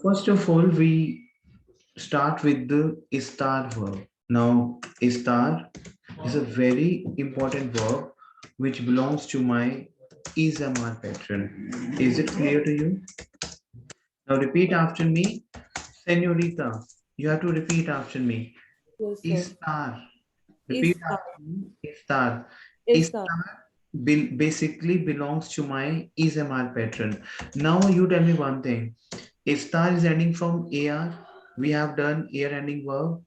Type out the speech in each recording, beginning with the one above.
First of all, we start with the star verb. Now, star is a very important verb which belongs to my is-am-are pattern. Is it clear to you? Now, repeat after me. Senorita, you have to repeat after me. Yes, sir. Star. Repeat Is after me. Star. is Star basically belongs to my is-am-are pattern. Now, you tell me one thing. A star is ending from AR. We have done air ending verb.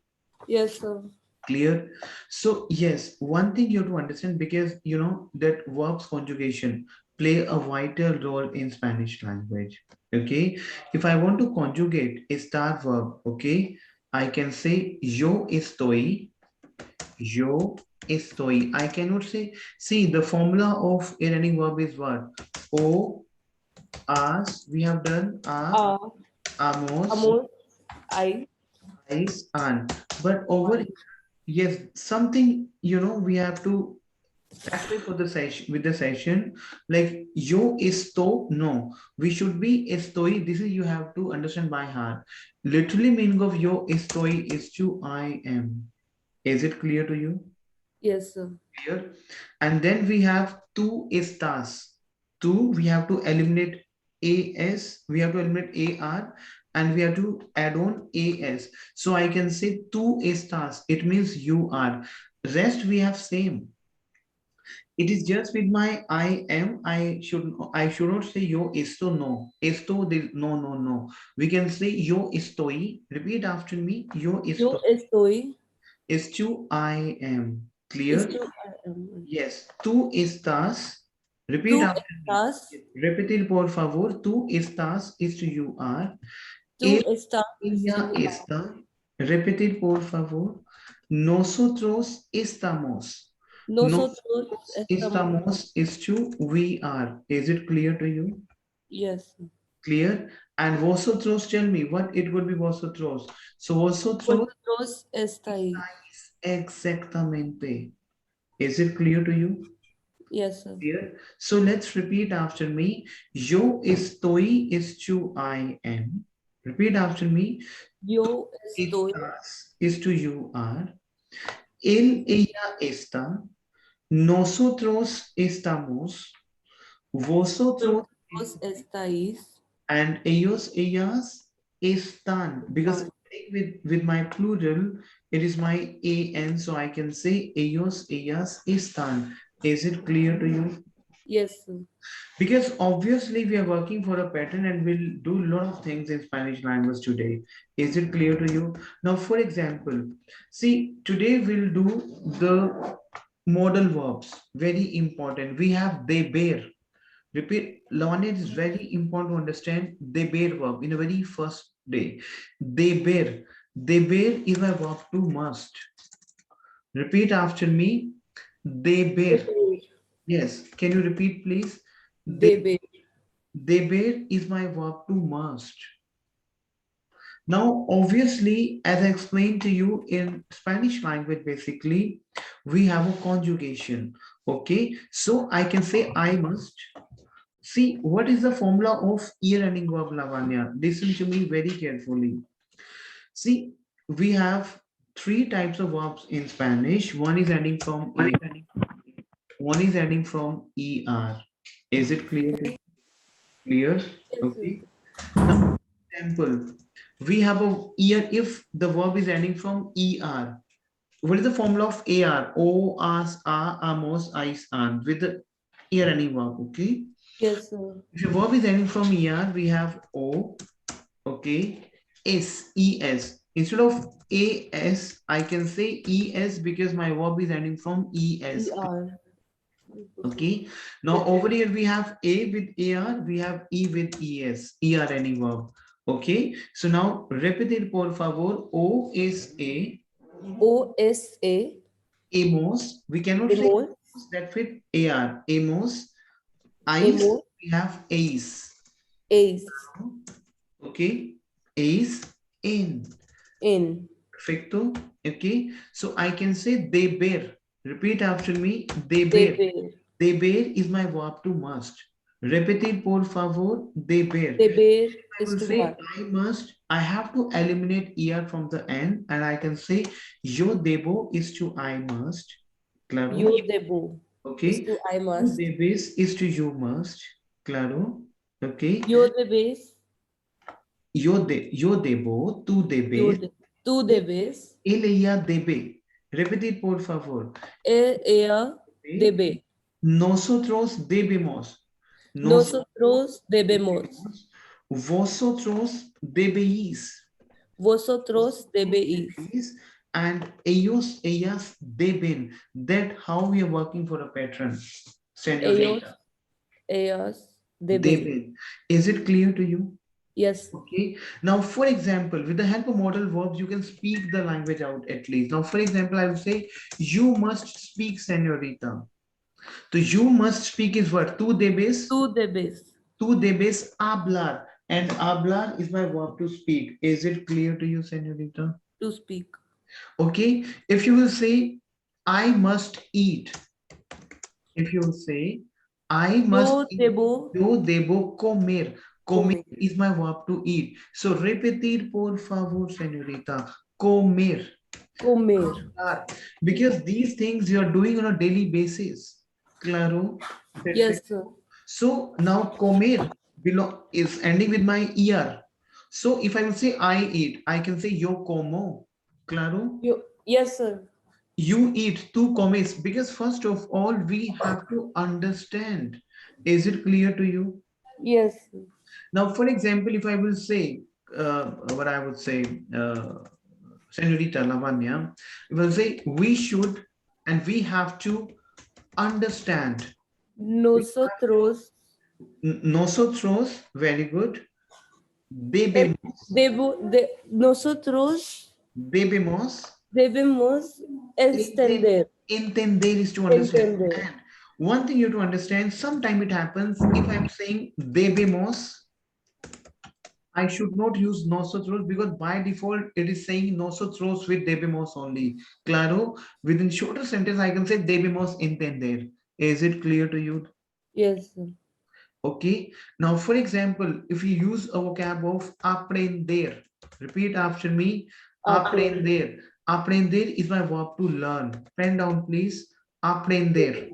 Yes, sir. Clear? So yes, one thing you have to understand, because you know that verbs conjugation play a vital role in Spanish language. Okay. If I want to conjugate a star verb, okay, I can say yo estoy. Yo estoy. I cannot say, see, the formula of a running verb is what? O, as, we have done Uh, amos, Amol, I, eyes, and. But over, yes, something, you know, we have to apply for the session with the session, like yo esto, no, we should be estoy. This is, you have to understand by heart. Literally meaning of yo estoy is to I am. Is it clear to you? yes, sir. Clear. And then we have two estás. Two, we have to eliminate as, we have to eliminate ar, and we have to add on as. So I can say two estás. It means you are. Rest we have same. It is just with my I am. I should not say yo esto, no. Esto, no, no, no. We can say yo estoy. Repeat after me. Yo Yo estoy. estoy. Esto I am. Is Clear? to I am. Yes, tú estás. Repeat Tú after me. estás. Repetir, por favor. Tú estás is to you are. Tú estás. Ella You are. está. Repetir, por favor. Nosotros estamos. Nosotros Nosotros estamos. estamos is to we are. Is it clear to you? Yes. Clear? And vosotros, tell me what it would be vosotros. So vosotros Vosotros estáis. estáis exactamente. Is it clear to you? Yes, sir. Clear? So let's repeat after me. Yo estoy is to I am. Repeat after me. Tú Yo estoy. estás is to you are. Él, ella está. Nosotros estamos. Vosotros Vosotros estáis. and ellos, ellas están. Because Están. with my plural, it is my an, so I can say ellos, ellas están. Is it clear to you? Yes, sir. Because obviously we are working for a pattern and we'll do a lot of things in Spanish language today. Is it clear to you? Now, for example, see, today we'll do the modal verbs. Very important. We have they bear. Repeat, Leonid is very important to understand they bear verb in the very first day. They bear. They bear is my verb to must. Repeat after me. They They bear. bear. Yes. Can you repeat, please? They bear. Deber is my verb to must. Now, obviously, as I explained to you in Spanish language, basically, we have a conjugation. Okay, so I can say I must. See, what is the formula of ear-ending verb, Lavanya? Listen to me very carefully. See, we have three types of verbs in Spanish. One is ending from A, one is ending from ER. Is it clear? Clear? Yes, sir. Okay. Now, example, we have a ear if the verb is ending from er. What is the formula of ar? O, as, a, amos, ais, and with the ear ending verb. Okay. Yes, sir. If your verb is ending from er, we have o. Okay. S, es. Instead of as, I can say es because my verb is ending from es. ER. Okay. Now over here we have A with AR, we have E with ES, ER any verb. Okay. So now repetir por favor. O is A, OSA. amos. We cannot say Emos. amos, that with AR. Amos. Ice, Emos. we have ace. Ace. Okay. Ace in. In. Perfecto. Okay. So I can say they bear. Repeat after me. They They bear. bear. They bear is my verb to must. Repetir, por favor, deber. Deber I is will to say have. I must, I have to eliminate er from the end, and I can say yo debo is to I must. Claro. Yo debo is Okay. to I Tu must. debes is to you must. Claro. Okay. Yo debes, Yo debo, tu yo debes, de, tú debes, ella debe. Repetir, por favor. ella ¿Sí? debe. Nosotros debemos. Nosotros Nosotros debemos. debemos. Vosotros debéis. Vosotros debéis. Debéis. And ellos, ellas deben. That how we are working for a pattern. Ellos, Señorita. ellas deben. Deben. Is it clear to you? Yes. Okay. Now, for example, with the help of modal verbs, you can speak the language out at least. Now, for example, I will say, you must speak, señorita. So you must speak is what? Tú debes Tú debes hablar. And hablar is my verb to speak. Is it clear to you, señorita? to speak. Okay. If you will say, I must eat. If you will say, I must Yo eat. debo Yo debo comer. Comer comer. is my verb to eat. So repetir, por favor, señorita. Comer. Comer. Because these things you are doing on a daily basis. Claro. Yes, sir. So now comer belong is ending with my er. So if I will say I eat, I can say yo como. Claro. Yes, sir. You eat, tú comes. Because first of all, we have to understand. Is it clear to you? Yes. Sir. Now, for example, if I will say, what I would say, Senorita Lavanya, I will say we should and we have to understand. Nosotros Nosotros, very good. Debemos, nosotros debemos. debemos extender, Entender is to understand. entender. And one thing you have to understand, sometime it happens, if I'm saying debemos, I should not use nosotros because by default it is saying nosotros with debemos only. Claro, within shorter sentence I can say debemos entender. Is it clear to you? Yes, sir. Okay. Now, for example, if you use a vocab of aprender, repeat after me. Aprender. Aprender. Aprender is my verb to learn. Pen down, please. Aprender.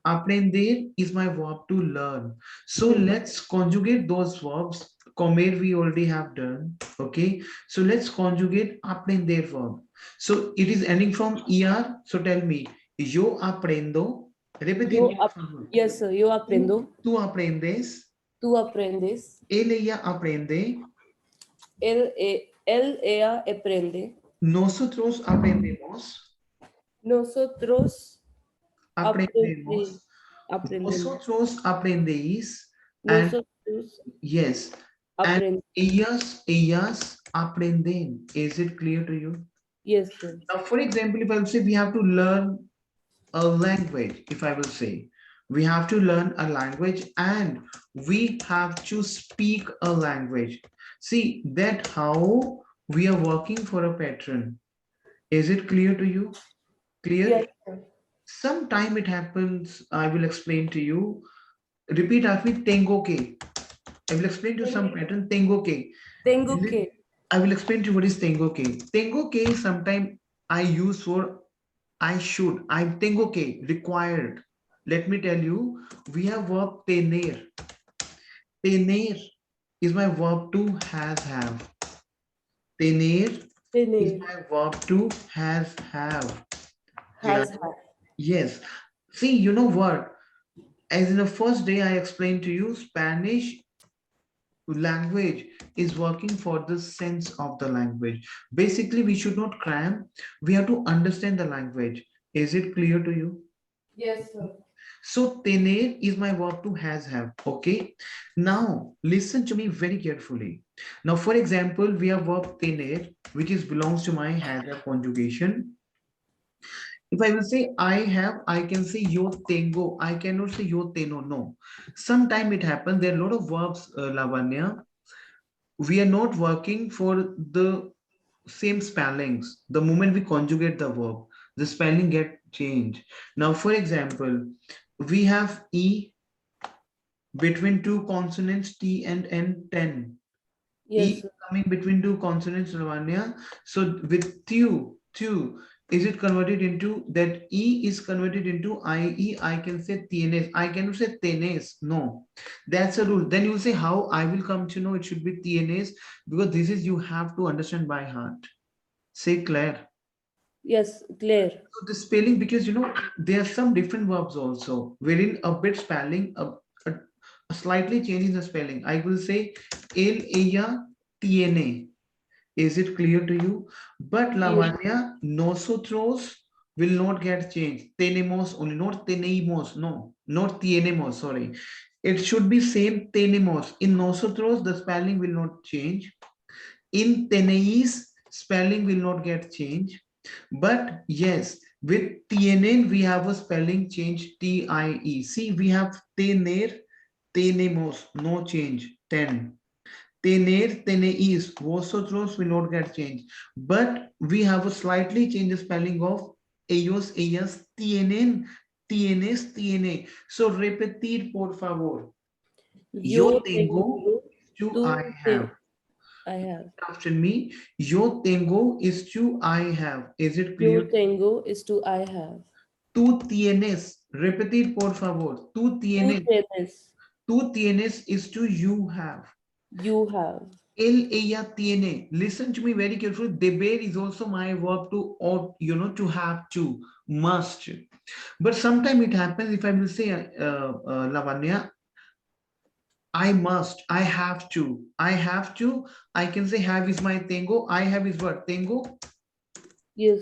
Aprender is my verb to learn. So let's conjugate those verbs. Comer we already have done. Okay. So let's conjugate aprender verb. So it is ending from er. So tell me, yo aprendo. Repetir, por favor. Yes, sir. Yo aprendo. Tú aprendes. Tú aprendes. Él, ella aprende. Ella aprende. Nosotros aprendemos. Nosotros Aprendemos. aprendemos. Vosotros aprendéis. And Nosotros yes. And aprendemos. ellas aprenden. Is it clear to you? Yes, sir. Now, for example, if I will say we have to learn a language, if I will say we have to learn a language and we have to speak a language. See that how we are working for a pattern. Is it clear to you? Clear? Yes, sir. Sometime it happens, I will explain to you. Repeat after me, tengo que. I will explain to you some pattern, tengo que. Tengo que. I will explain to you what is tengo que. Tengo que sometime I use for I should. I tengo que, required. Let me tell you, we have verb tener. Tener is my verb to has have. Tener is Tener. my verb to has have. Has Clear? had. Yes. See, you know what? As in the first day I explained to you, Spanish language is working for the sense of the language. Basically, we should not cram. We have to understand the language. Is it clear to you? Yes, sir. So tener is my verb to has have. Okay. Now listen to me very carefully. Now, for example, we have verb tener, which is belongs to my has have conjugation. If I will say I have, I can say yo tengo. I cannot say yo tengo. No. Sometime it happens. There are a lot of verbs, Lavanya. We are not working for the same spellings. The moment we conjugate the verb, the spelling get changed. Now, for example, we have E, Between two consonants T and N, 10. E Yes, is sir. coming between two consonants, Lavanya. So with tu, is it converted into that E is converted into IE? I can say tienes. I cannot say tenes. No, that's a rule. Then you say how I will come to know it should be tienes because this is you have to understand by heart. Say Claire. Yes, clear. So the spelling, because there are some different verbs also, wherein a bit spelling, a slightly change in the spelling. I will say el, ella, tiene. Is it clear to you? But Yes, Lavanya, nosotros will not get changed. Tenemos only, not teneimos. No, not tienemos. Sorry. It should be same tenemos. In nosotros, the spelling will not change. In tenéis, spelling will not get changed. But yes, with tienen, we have a spelling change, T-I-E. See, we have tener, tenemos, no change, ten. Tener, tenéis, vosotros will not get changed. But we have a slightly change the spelling of ellos, ellas, tienen, tienes, tiene. So repetir, por favor. yo Yo tengo tengo, to tú I te, have. I have. After me, yo tengo is to I have. Is it Yo clear? tengo is to I have. Tú tienes. Repetir, por favor. Tú Tú tienes. tienes, Tú tienes is to you have. you have. Él, ella tiene. Listen to me very carefully. Deber is also my verb to or to have to, must. But sometimes it happens if I will say Lavanya, I must, I have to, I have to. I can say have is my tengo. I have is what tengo. Yes,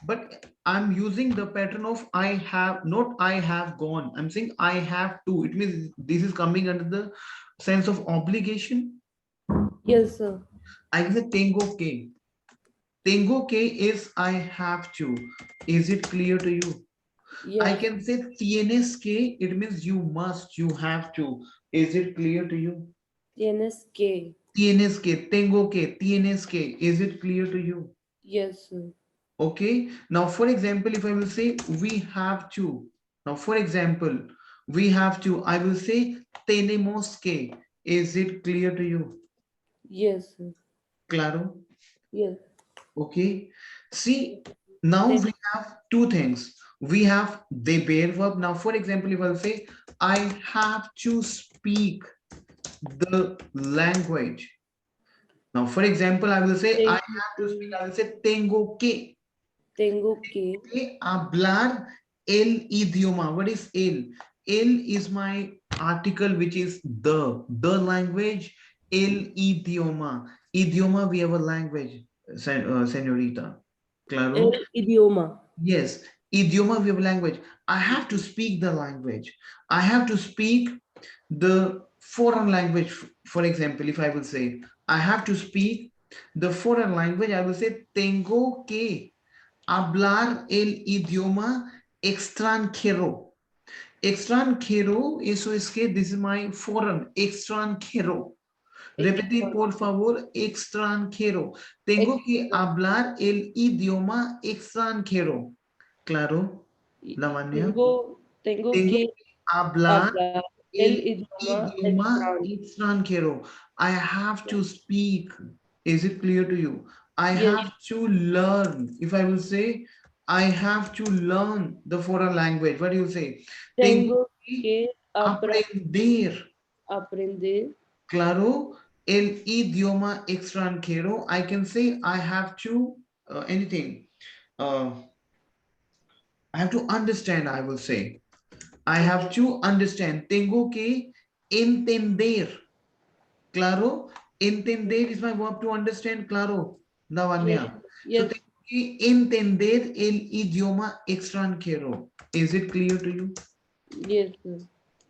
But I'm using the pattern of I have, not I have gone. I'm saying I have to. It means this is coming under the sense of obligation. yes, sir. I can say tengo que. Tengo que is I have to. Is it clear to you? I Yes, can say tienes que. It means you must, you have to. Is it clear to you? tienes que. Tienes que, tengo que, tienes que. Is it clear to you? Yes, sir. Okay. Now, for example, if I will say we have to. Now, for example, we have to. I will say tenemos que. Is it clear to you? Yes, sir. Claro. Yes. Okay. See, now Te- we have two things. We have the bear verb. Now, for example, if I'll say I have to speak the language. Now, for example, I will say I have to speak. I will say tengo Tengo que. hablar el idioma. What is el? El is my article, which is the language. El idioma. Idioma, we have a language, senorita. Claro? El idioma. Yes. Idioma, we have a language. I have to speak the language. I have to speak the foreign language. For example, if I will say, I have to speak the foreign language, I will say, tengo que hablar el idioma extranjero. Extranjero, eso es que this is my foreign, extranjero. Repetir, por favor, extranjero. Tengo que Ex- hablar el idioma extranjero. Claro, Lavanya. tengo Tengo que que hablar hablar el el idioma idioma extranjero. extranjero. I have to speak. Is it clear to you? I Yes. have to learn. If I will say, I have to learn the foreign language. What do you say? Tengo Tengo que que aprender. aprender Claro, el idioma extranjero. I can say I have to anything. Uh, I have to understand, I will say. I have to understand. Tengo que entender. Claro. Entender is my verb to understand. Claro. Yes, Lavanya. So yes, tengo que entender el idioma extranjero. Is it clear to you? yes, sir.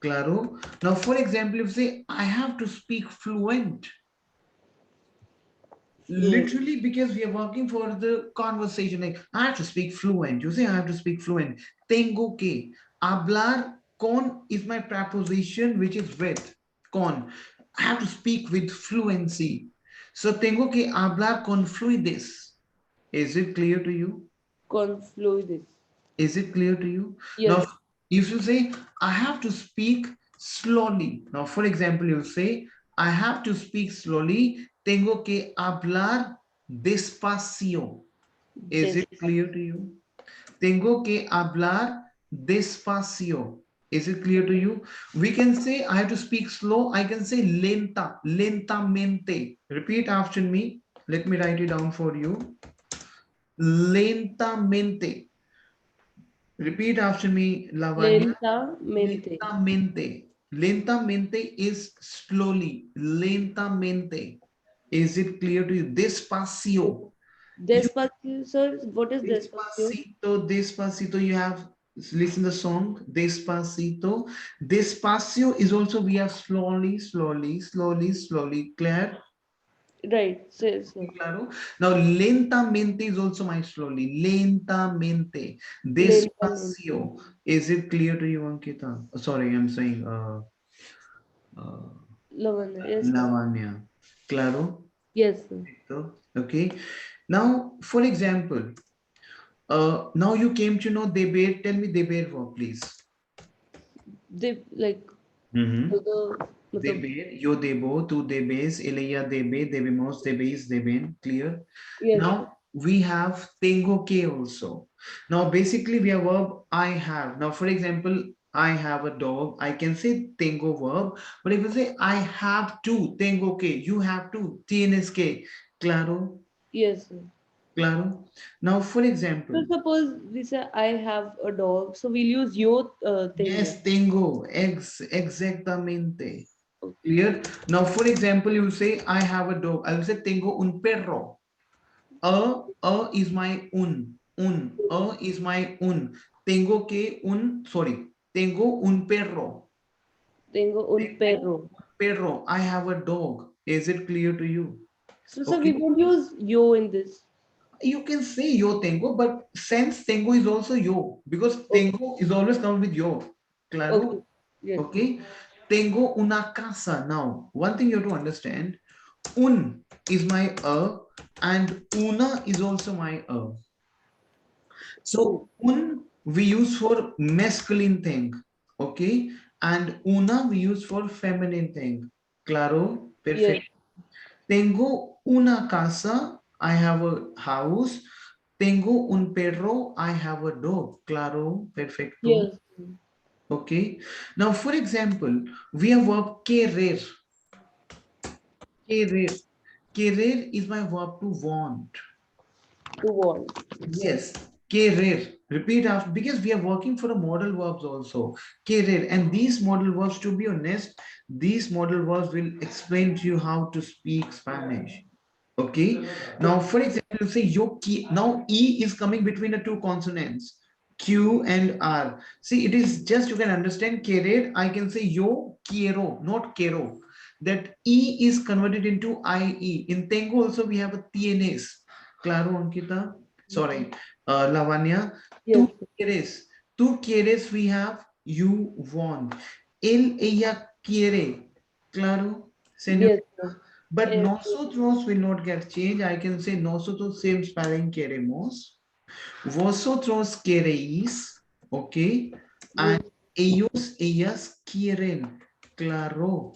Claro. Now, for example, if you say, I have to speak fluent. Fluent. Literally, because we are working for the conversation, like I have to speak fluent. You say I have to speak fluent. Tengo que. Hablar con is my preposition, which is with. Con. I have to speak with fluency. So tengo que hablar con fluidez. Is it clear to you? Confluid. Is it clear to you? Now, Yes, if you say I have to speak slowly. Now, for example, you say, I have to speak slowly. Tengo que hablar despacio. Is it clear to you? Tengo que hablar despacio. Is it clear to you? We can say, I have to speak slow. I can say lenta, lentamente. Repeat after me. Let me write it down for you. Lentamente. Repeat after me, Lavanya. Lentamente. Lentamente. Lentamente is slowly. Lentamente. Is it clear to you? Despacio. You Despacito, sir. What is despacito? Despacito, Despacito, you have listen the song Despacito. Despacio is also we have slowly, slowly, slowly, slowly. Clear? Right, sir. Claro. Now lentamente is also my slowly. Lentamente. Lentamente. Despacio. Is it clear to you, Ankita? Sorry, I'm saying uh, Lavanya. Yes, sir. Lavanya. Claro? Yes, sir. Okay. Now, for example, now you came to know they bear. Tell me they bear what, please. They like Mm-hmm. the matlab, Debe, yo debo, tu debes, ella debe, debemos, debéis, deben. Clear? yes, sir. Now we have tengo que also. Now basically we have verb I have. Now for example, I have a dog. I can say tengo verb, but if I say I have to, tengo que, you have to, tienes que. Claro? Yes, sir. Claro? Now for So example, suppose we say I have a dog, so we'll use yo tengo. yes, tengo, exactamente. Okay. Clear? Now, for example, you say, I have a dog. I will say, tengo un perro. Is my un. Is my un. Tengo que un, sorry, tengo un perro. Tengo un Tengo perro. un perro. I have a dog. Is it clear to you? So we Okay. won't use yo in this. You can say yo tengo, but since tengo is also yo, because Okay. tengo is always come with yo. Okay. Claro? Yes. Okay. Tengo una casa. Now, one thing you have to understand, un is my and una is also my Oh, so un we use for masculine thing, okay, and una we use for feminine thing. Claro, yes. perfect. Tengo una casa, I have a house. Tengo un perro, I have a dog. Claro, perfecto. Yes. Okay. Now, for example, we have verb querer. Querer. Querer is my verb to want. To want. Yes, querer. Repeat after because we are working for a model verbs also. Querer. And these model verbs, to be honest, these model verbs will explain to you how to speak Spanish. Okay. Now, Okay. for example, you say yo now E is coming between the two consonants. Q and R. See, it is just you can understand querer. I can say yo quiero, not quiero. That E is converted into IE. In Tengo also we have a tienes. Claro, Ankita? Sorry, Lavanya. Yes. Tú quieres. Tú quieres we have you want. Él, ella quiere. Claro, señor. Yes. Sir. But Yes. nosotros will not get changed. I can say nosotros, same spelling, queremos. Vosotros queréis, okay? And Yes. ellos, ellas quieren. Claro,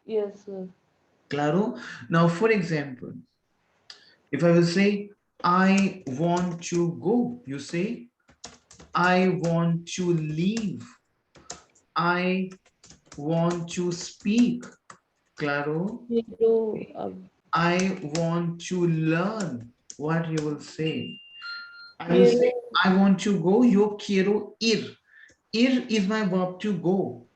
Yes. Sir. claro. Now, for example, if I will say, I want to go, you say, I want to leave. I want to speak. Claro. Quiero, I want to learn. What you will say? I will quiero say, I want to go. Yo quiero ir. Ir is my verb to go.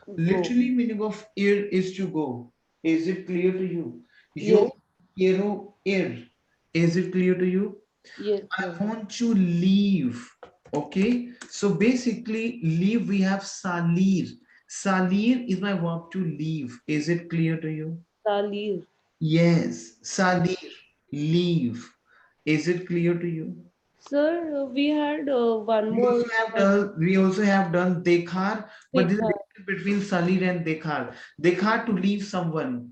go. Literally meaning of ir is to go. Is it clear to you? Yes. Yo quiero ir. Is it clear to you? Yes. I Sir. want to leave. Okay. So basically, leave we have salir. Salir is my verb to leave. Is it clear to you? Salir. Yes. Salir. Leave. Is it clear to you? Sir, we had one more. We also have done dekhar, but there's a Dekha. difference between salir and dekhar. Dekhar to leave someone.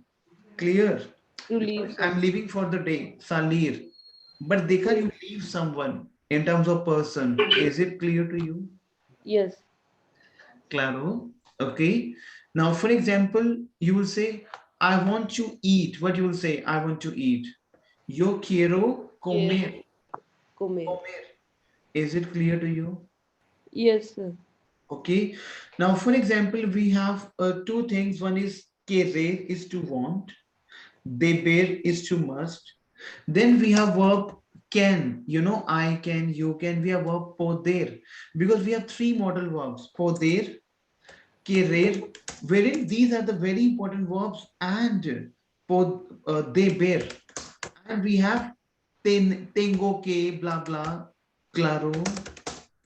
Clear? To leave some. I'm leaving for the day. Salir. But dekhar Yes. you leave someone in terms of person. Is it clear to you? Yes. Claro. Okay. Now, for example, you will say, I want to eat. What you will say? I want to eat. Yo quiero Quiero comer. comer. Comer. Is it clear to you? Yes, sir. Okay. Now, for example, we have two things. One is querer is to want. Deber is to must. Then we have verb can. You know, I can, you can. We have verb poder. Because we have three modal verbs. Poder, querer, wherein these are the very important verbs, and deber. And we have tengo que, blah, blah, claro,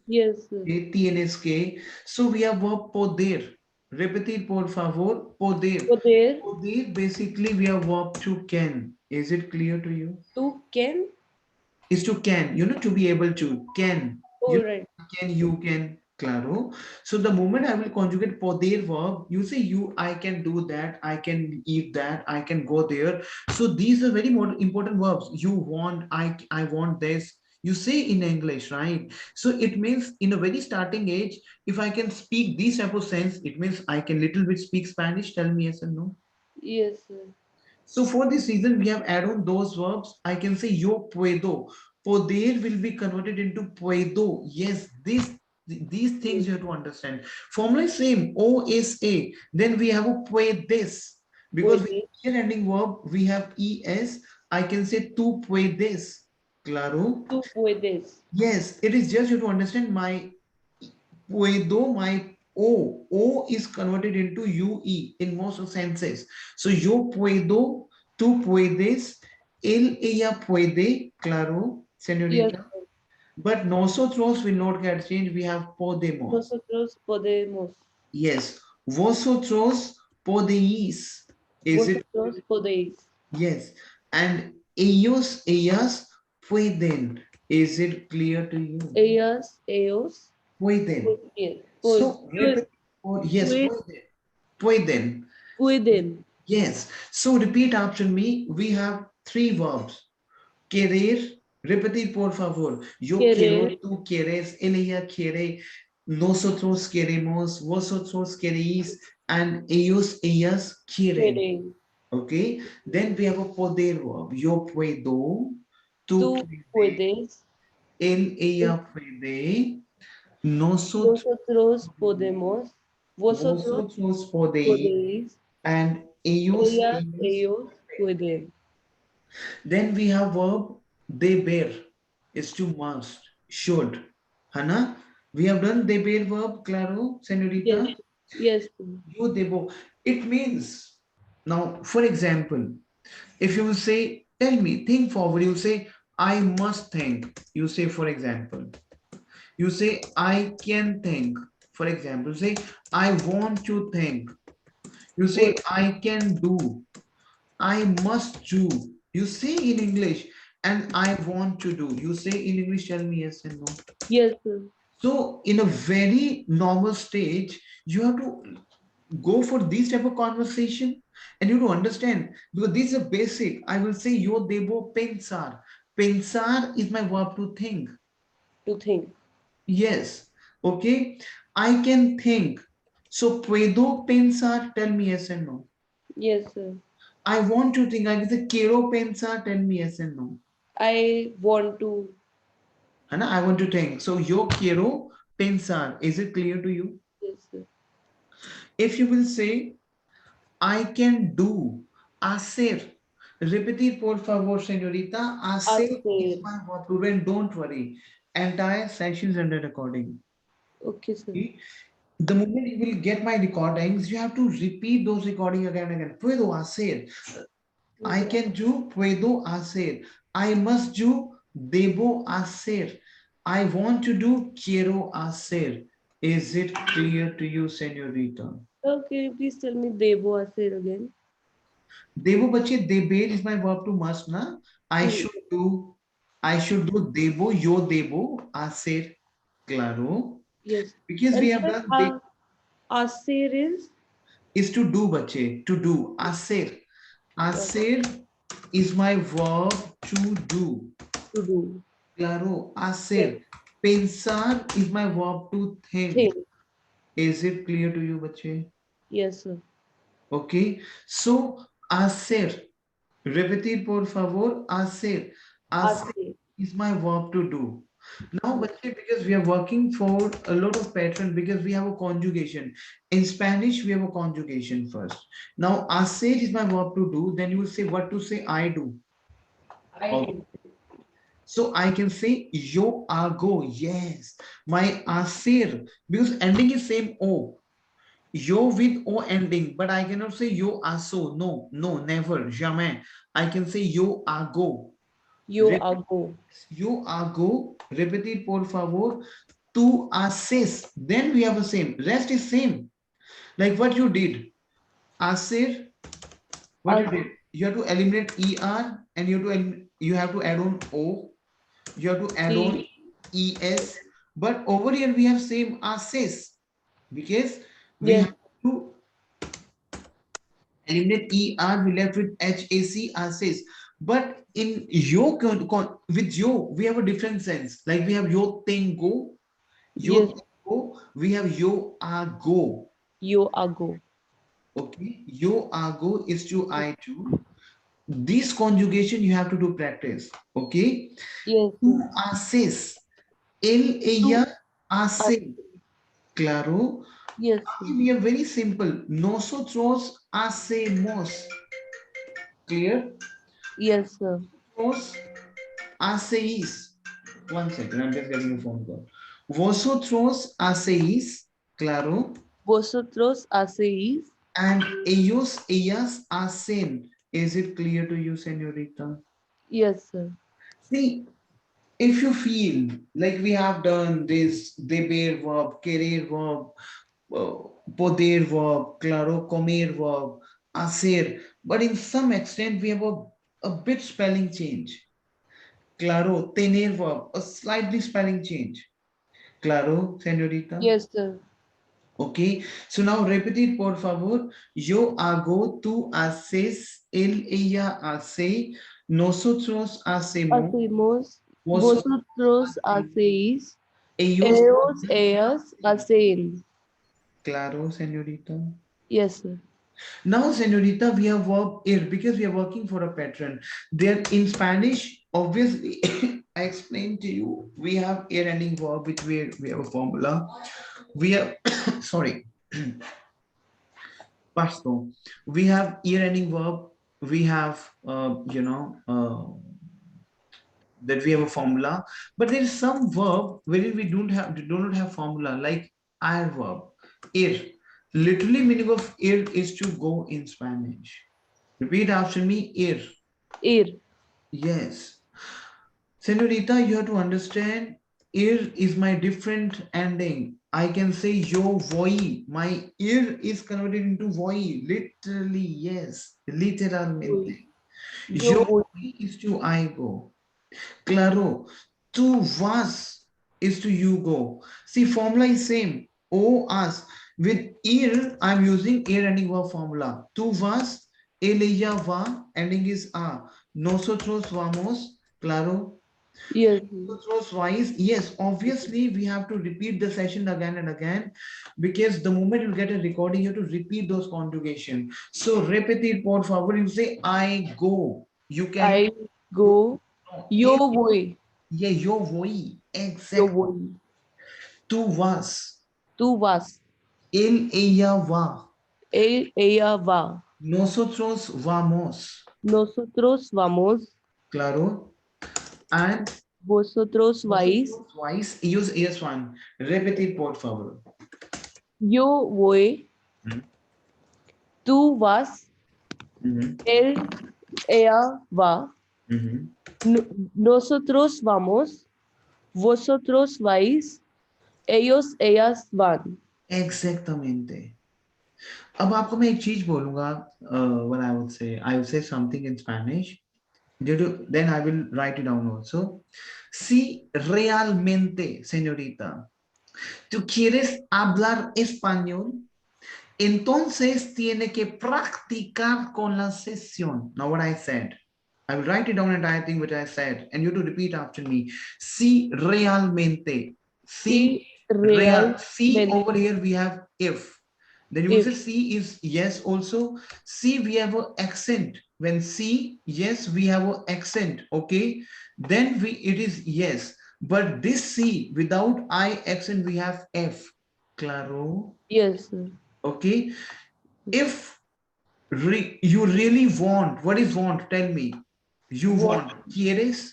Yes, sir. tienes que. So we have verb poder. Repetir, por favor, poder. Poder Poder, basically, we have verb to can. Is it clear to you? to can. Is to can, to be able to, can. All You right. can, you can, claro. So the moment I will conjugate poder verb, you say you, I can do that, I can eat that, I can go there. So these are very more important verbs. You want, I want this. You say in English, right? So it means in a very starting age, if I can speak these type of sense, it means I can little bit speak Spanish. Tell me yes or no. Yes, sir. So for this reason, we have add on those verbs. I can say yo puedo. Poder will be converted into puedo. Yes, these things Yes. you have to understand. Formula is same. OSA. Then we have a puedes. Because with Puede. here ending verb, we have es. I can say tú puedes. Claro. Tú puedes. Yes, it is just you to understand my puedo, my O is converted into UE in most of senses. So yo puedo, tú puedes, él, ella puede, claro, Yes, señorita. sir. But nosotros will not get changed. We have podemos. Nosotros podemos. Yes. Vosotros podéis. Is it? Vosotros podéis. Yes. And ellos, ellas pueden. Is it clear to you? Ellas, ellos. Pueden. Bien. So, repeat. Yes, Pue- pueden. Pueden. pueden. Yes. So repeat after me. We have three verbs. Querer. Repetir, por favor. Yo quiero, Querer. tú quieres, él, ella quiere, nosotros queremos, vosotros queréis, and ellos, ellas quieren. Quieren. Okay. Then we have a poder verb. Yo puedo, tú Tú puedes, puedes. él, ella puede, nosotros, Nosotros podemos. Vosotros vosotros podéis, podéis. and ellos, Ellas, ellos. ellos pueden. Then we have verb deber is to must, should. Hana? We have done deber verb, claro, Yes. señorita. Yes. Yo debo. It means, now, for example, if you say, tell me, think forward, you say, I must think. You say, for example, you say, I can think. For example, say, I want to think. You All say, I can do. I must do. You say in English, and I want to do. You say in English, tell me yes and no. yes, sir. So, in a very normal stage, you have to go for this type of conversation and you to understand because this is a basic. I will say, yo debo pensar. Pensar is my verb to think. To think. Yes. Okay. I can think. So, puedo pensar, tell me yes and no. Yes, sir. I want to think. I can say, quiero pensar, tell me yes and no. I want to. है ना? I want to think. So yo quiero pensar. Is it clear to you? Yes, sir. If you will say, I can do. Hacer. Repetir, por favor, señorita. Hacer is Hacer. my verb to do. And don't worry. Entire session is under recording. Okay, sir. Okay? The moment you will get my recordings, you have to repeat those recordings again and again. Puedo hacer. I can do, puedo hacer. I must do, debo hacer. I want to do, quiero hacer. Is it clear to you, señorita? Okay, please tell me debo hacer again. Debo bache, deber is my verb to must, na? I Hmm. should do, I should do, debo, yo debo hacer. Claro. Yes. Because we And have sir, done, de, hacer is to do, bache, to do, hacer. uh, Hacer is my verb to do. to do. Claro, Yes. hacer. Pensar is my verb to think. Think. Is it clear to you, bache? Yes, sir. Okay. So, hacer. Repetir, por favor. Hacer. Hacer Hace. is my verb to do. Now, because we are working for a lot of pattern, because we have a conjugation. In Spanish, we have a conjugation first. Now, hacer is my verb to do. Then you will say what to say. I do. I Okay. do. So I can say yo hago. Yes. My hacer, because ending is same O. Yo with O ending, but I cannot say yo aso. No, no, never, jamais. I can say yo hago. Yo hago. Yo hago. Repetir, por favor. Tú haces. Then we have the same. Rest is same. Like what you did. Hacer. What you Hace. did. You have to eliminate er and you have to add on o. You have to add on es. But over here we have same haces because we Yes. have to eliminate er. We left with hac haces. But in yo with yo we have a different sense. Like we have yo tengo. Yo Yes. tengo. We have yo hago. Yo hago. Okay. Yo hago is to I do. This conjugation you have to do practice. Okay. Yes, Tú sir. haces. Él, Tú ella hace. hace. Claro. Yes, sir. Aquí we are very simple. Nosotros hacemos. Clear? Yes, sir. Nosotros hacéis. One second, I'm just getting a phone call. Vosotros hacéis. Claro. Vosotros hacéis. And ellos, ellas hacen. Is it clear to you, señorita? Yes, sir. See, if you feel like we have done this deber verb, querer verb, poder verb, claro, comer verb, hacer, but in some extent we have a bit spelling change. Claro, tener verb, a slightly spelling change. Claro, señorita. Yes, sir. Okay, so now repetir por favor. Yo hago, tú haces, él, ella hace, nosotros hacemos, Hacemos. vosotros Vosotros hacéis, hacéis. ellos. Ellos, ellas hacen. Claro, señorita. Yes, sir. Now, señorita, we have verb ir because we are working for a pattern. There in Spanish, obviously, I explained to you, we have ir ending verb, which we have a formula. We have, sorry, pasto. We have ir ending verb. We have, that we have a formula. But there is some verb where we do not have formula, like ir verb. Ir. Literally meaning of ir is to go in Spanish. Repeat after me, ir. Ir. Yes. Senorita, you have to understand, ir is my different ending. I can say yo voy. My ir is converted into voy. Literally, yes. Voy. Literalmente. Yo Yo voy. voy is to I go. Claro. Tu vas is to you go. See, formula is same. O us. With ir, I'm using ir ending verb formula. Tu vas, él, ella va, ending is a. Nosotros vamos. Claro. Yes, sir. Nosotros vais. Yes, obviously, we have to repeat the session again and again because the moment you get a recording, you have to repeat those conjugation. So, repetir, por favor, you say, I go. You cannot. I go. No, Yo voy. yeah, yo voy. Yo Exact. voy. Tú vas. Tú vas. Él, ella va. Él, ella va. Nosotros vamos. Nosotros vamos. Claro. And Vosotros vais. nosotros vais. Use es one. Repetir, por favor. Yo voy. Mhm. Tú vas. Mhm. Él, ella va. Mhm. Nosotros vamos. Vosotros vais. Ellos, ellas van. Exactamente. अब आपको मैं एक चीज बोलूंगा. What I would say something in Spanish. Then I will write it down also. Si realmente, señorita, tú quieres hablar español, entonces tiene que practicar con la sesión. Now what I said. I will write it down entire thing which I said, and you to repeat after me. Si realmente. Si Sí, real. Si realmente. over here we have if. Then you will say If. C is yes also. C, we have an accent. When C, yes, we have an accent. Okay. Then it is yes. But this C, without I accent, we have F. Claro. Yes, sir. Okay. If you really want, what is want? Tell me. You What? want. ¿Quieres?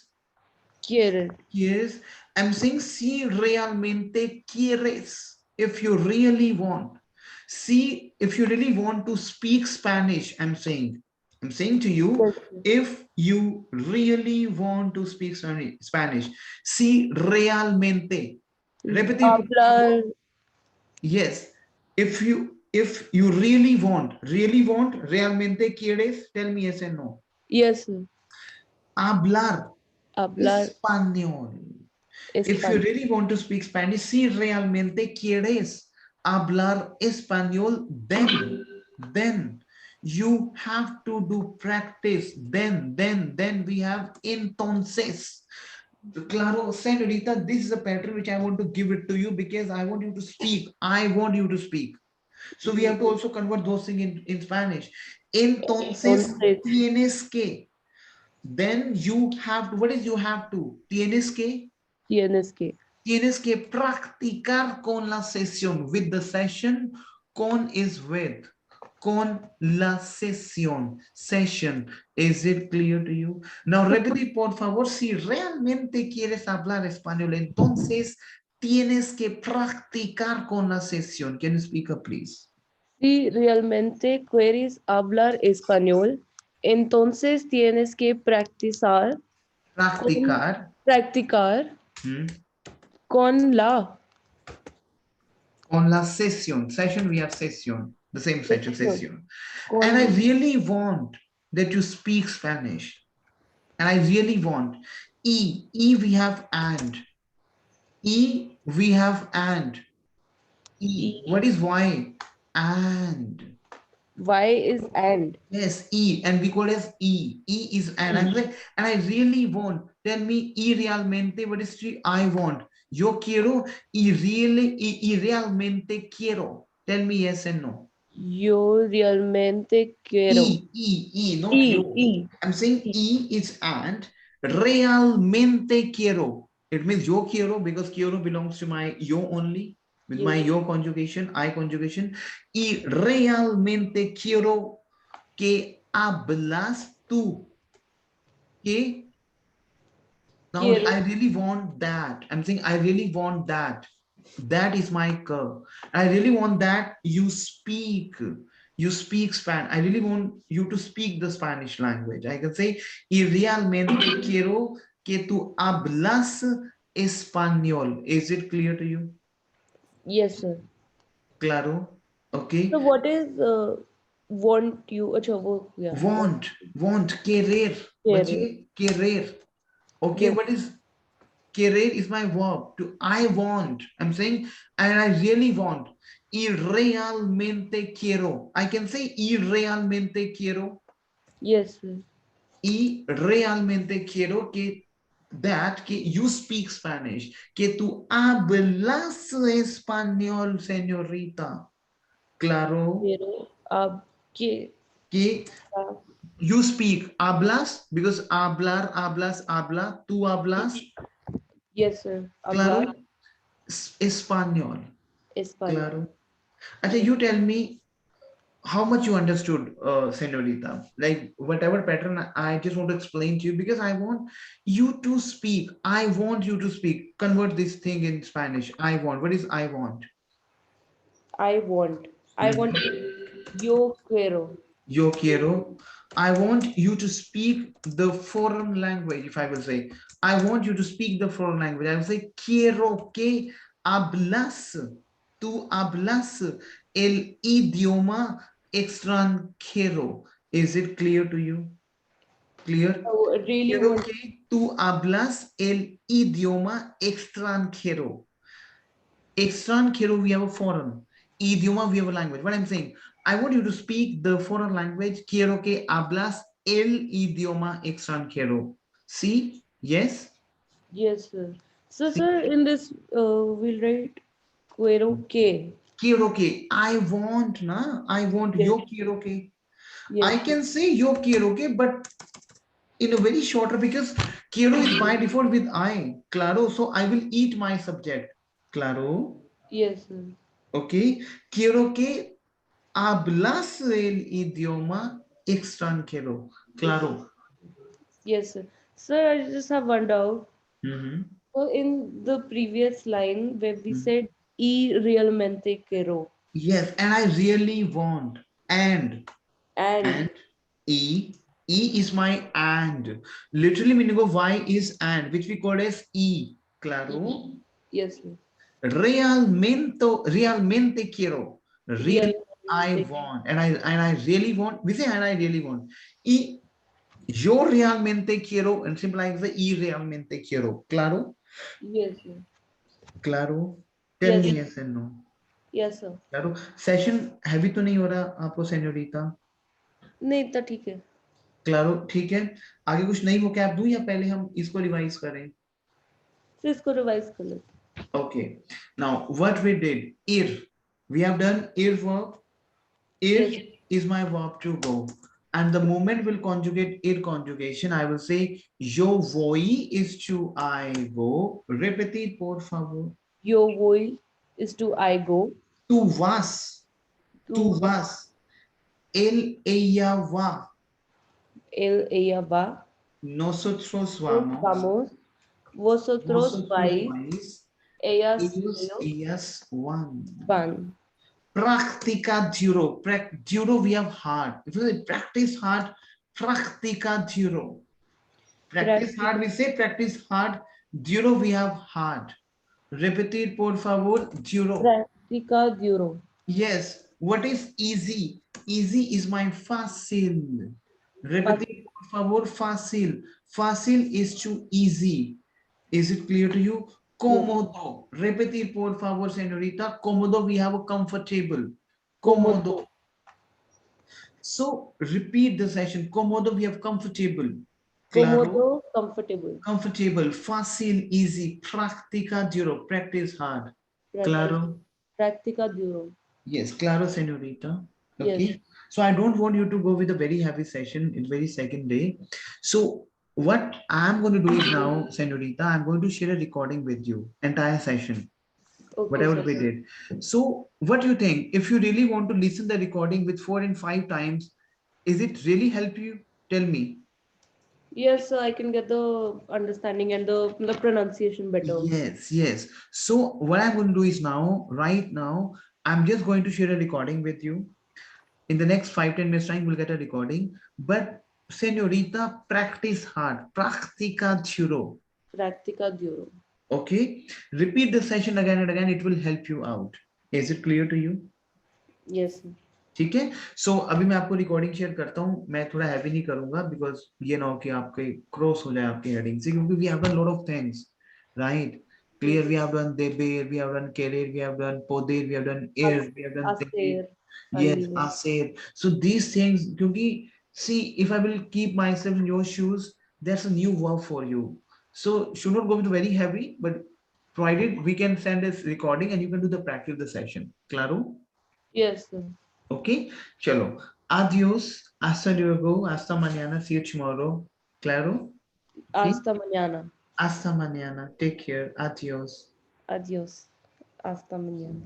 Quieres. Quieres. I'm saying si realmente quieres. If you really want. See, if you really want to speak Spanish, I'm saying to you, Yes, sir. if you really want to speak Spanish, si realmente. Repite, por favor. Hablar. Yes. If you really want, realmente quieres, tell me yes and no. Yes, sir. Hablar Hablar español. If you español. really want to speak Spanish, si realmente quieres hablar español, then you have to do practice. Then we have entonces. Claro, señorita, this is a pattern which I want to give it to you because I want you to speak. I want you to speak. So we have to also convert those things in Spanish. Entonces, Entonces, tienes que. Then you have to. What is you have to? Tienes que. tienes que. Tienes que practicar con la sesión. With the session, con is with. Con la sesión. Session. Is it clear to you? Now, repite, por favor, si realmente quieres hablar español, entonces tienes que practicar con la sesión. Can you speak up, please? Si realmente quieres hablar español, entonces tienes que con, Practicar. practicar Hmm. con la On la session. Session, we have session. The same session, sesión. session. And I Con really want that you speak Spanish. And I really want. We have and. We have and. What y. is why? And. Y is and. Yes, and we call it as E. E is and. E. I'm like, and I really want. Tell me, realmente, what is the I want? Yo quiero, y realmente quiero. Tell me yes and no. Yo realmente quiero. Not Y, yo. y, I'm saying y. is and. Realmente quiero. It means yo quiero because quiero belongs to my yo only. With my Yo. yo conjugation, I conjugation. Y realmente quiero que hablas tú. Que now Quiero. I really want that. I'm saying I really want that. That is my curve. I really want that you speak. You speak Spanish. I really want you to speak the Spanish language. I can say, y realmente quiero que tú hablas español. Is it clear to you? Yes, sir. Claro. Okay. So what is want you? अच्छा वो yeah. Want, querer. Quiero. बच्चे, querer. Okay, Yes. what is querer is my verb to I want. I'm saying, and I really want. Y realmente quiero. I can say y realmente quiero. Yes, sir. Y realmente quiero que you speak Spanish. Que tú hablas español, señorita. Claro. Quiero. Ab que. Que you speak. Hablas, because habla. Tú hablas. Yes, sir. Hablar Claro. Español. español. Claro. Actually, you tell me how much you understood, Senorita. Like whatever pattern I just want to explain to you because I want you to speak. I want you to speak. Convert this thing in Spanish. I want. What is I want? I want. I Mhm. want. Yo quiero. Yo quiero. I want you to speak the foreign language. If I will say, I want you to speak the foreign language. I will say, quiero que hablas. Tú hablas el idioma extranjero. Is it clear to you? Clear? I really Quiero want. que tú hablas el idioma extranjero. Extranjero, we have a foreign. Idioma, we have a language. What I'm saying, I want you to speak the foreign language. Quiero que hablas el idioma extranjero. See? Yes? Yes, sir. So, See? sir, in this, we'll write quiero que. quiero que. I want, na? I want Yes. yo quiero que. I Yes. can say yo quiero que, but in a very shorter because quiero is by default with I. Claro. So I will eat my subject. Claro. Yes, sir. Okay. Quiero que hablas el idioma extranjero. Claro. Yes, sir. Sir, I just have one doubt. Mhm. So in the previous line where we Mhm. said "y realmente quiero" Yes, and I really want. And and and e is my and. Literally meaning of y is and, which we call as e. Claro. yes, sir. Realmente quiero. Really, I Realmente want, and I really want. We say and I really want. Y yo realmente quiero, and simplifies the y realmente quiero. Claro, yes, sir. claro. Tell Yes, me yes and no. yes, sir. claro. Session heavy तो नहीं हो रहा आपको senorita? नहीं इतना ठीक है. Claro ठीक है. आगे कुछ नई वो कैप दूं या पहले हम इसको रिवाइज करें? तो इसको रिवाइज कर लेते. Okay. Now, what we did, ir. We have done ir verb. Ir Yes, is my verb to go. And the moment will conjugate ir conjugation. I will say, yo voy is to I go. Repetir, por favor. yo voy is to I go. Tu vas. Tu To vas. Ella va. ella va. Nosotros Nos vamos. vamos. Vosotros Vosotros vais. vais. Ellas, Ellos, ellos ellas van. van. Practica duro. Duro we have hard. If you say practice hard, practica duro. Practice hard, we Practica, say practice hard. Duro we have hard. Repetir, por favor, duro. practica duro. Yes. What is easy? Easy is my fácil. Fácil. Repetir, por favor, fácil. Fácil is too easy. Is it clear to you? Yes. Cómodo. Repetir, por favor, señorita. Cómodo, we have a comfortable. Cómodo. Cómodo. So repeat the session. Cómodo, we have comfortable. Claro. Cómodo, comfortable. Comfortable. Fácil, easy. Práctica duro. Practice hard. Practice. Claro. Practica duro. Yes, claro, señorita. Yes. Okay. So I don't want you to go with a very heavy session in very second day. So what I'm going to do is now, señorita, I'm going to share a recording with you, entire session, Okay, whatever sir. we did. So what do you think? If you really want to listen the recording with 4 and 5 times, is it really help you? Tell me. Yes, sir, I can get the understanding and the pronunciation better. Yes, yes. So what I'm going to do is now, right now, I'm just going to share a recording with you. In the next 5-10 minutes time, we'll get a recording. But señorita, practice hard. Practica duro. Practica duro. Okay. Repeat the session again and again. It will help you out. Is it clear to you? Yes, sir. ठीक है. सो अभी मैं आपको recording share करता हूँ. मैं थोड़ा heavy नहीं करूंगा बिकॉज ये ना हो कि आपके क्रॉस हो जाए आपकी हेडिंग से, क्योंकि we have done lot of things, right? Clear, Yes. we have done deber, we have done querer, we have done poder, we have done air, we have done tener. Aster. Yes, Ayer. aser. So these things, क्योंकि see, if I will keep myself in your shoes, there's a new verb for you. So should not go with very heavy, but provided we can send this recording and you can do the practice of the session. Claro? Yes, sir. Okay, chalo. Adios. Hasta luego. Hasta mañana. See you tomorrow. Claro? Okay. Hasta mañana. Hasta mañana. Take care. Adios. Adiós. Hasta mañana.